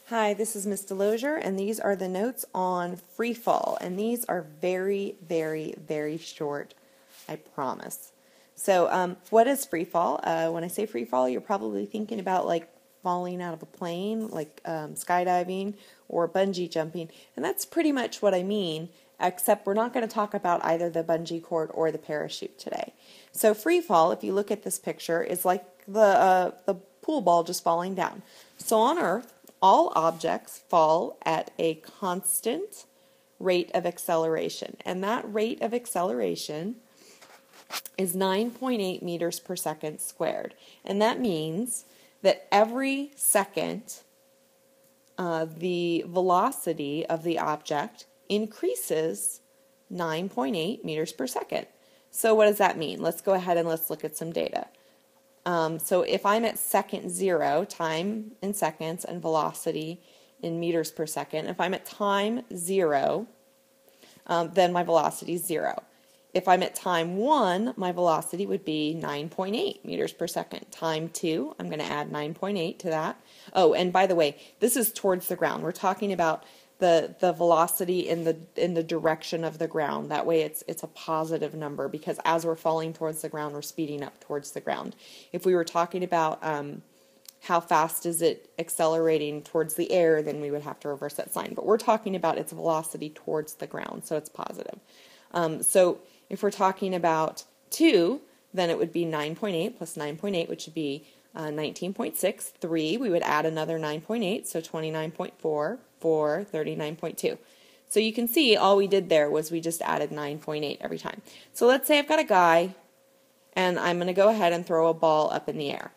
Hi, this is Ms. Delosier, and these are the notes on Freefall, and these are very, very, very short, I promise. So, what is Freefall? When I say Freefall, you're probably thinking about like falling out of a plane, like skydiving or bungee jumping, and that's pretty much what I mean, except we're not going to talk about either the bungee cord or the parachute today. So, Freefall, if you look at this picture, is like the pool ball just falling down. So on Earth, all objects fall at a constant rate of acceleration, and that rate of acceleration is 9.8 meters per second squared. And that means that every second, the velocity of the object increases 9.8 meters per second. So what does that mean? Let's go ahead and let's look at some data. So if I'm at second 0, time in seconds and velocity in meters per second, if I'm at time 0, then my velocity is 0. If I'm at time 1, my velocity would be 9.8 meters per second. Time 2, I'm going to add 9.8 to that. Oh, and by the way, this is towards the ground. We're talking about the velocity in the direction of the ground. That way it's a positive number, because as we're falling towards the ground, we're speeding up towards the ground. If we were talking about how fast is it accelerating towards the air, then we would have to reverse that sign. But we're talking about its velocity towards the ground, so it's positive. So if we're talking about 2, then it would be 9.8 plus 9.8, which would be 19.6. 3, we would add another 9.8, so 29.4. 4, 39.2. So you can see all we did there was we just added 9.8 every time. So let's say I've got a guy, and I'm going to go ahead and throw a ball up in the air.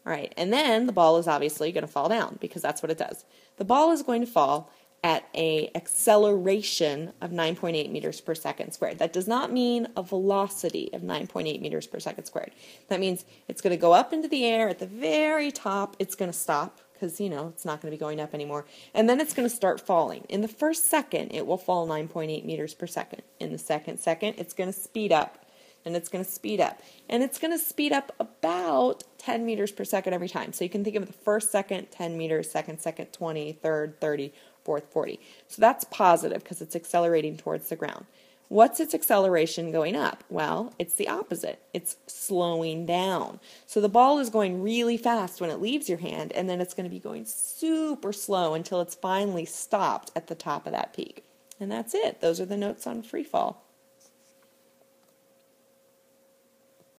All right, and then the ball is obviously going to fall down, because that's what it does. The ball is going to fall at an acceleration of 9.8 meters per second squared. That does not mean a velocity of 9.8 meters per second squared. That means it's going to go up into the air. At the very top, it's going to stop, because, it's not going to be going up anymore. And then it's going to start falling. In the first second, it will fall 9.8 meters per second. In the second, it's going to speed up. And it's going to speed up. And it's going to speed up about 10 meters per second every time. So you can think of the first second, 10 meters, second, 20, third, 30, fourth, 40. So that's positive, because it's accelerating towards the ground. What's its acceleration going up? Well, it's the opposite. It's slowing down. So the ball is going really fast when it leaves your hand, and then it's going to be going super slow until it's finally stopped at the top of that peak. And that's it. Those are the notes on Freefall.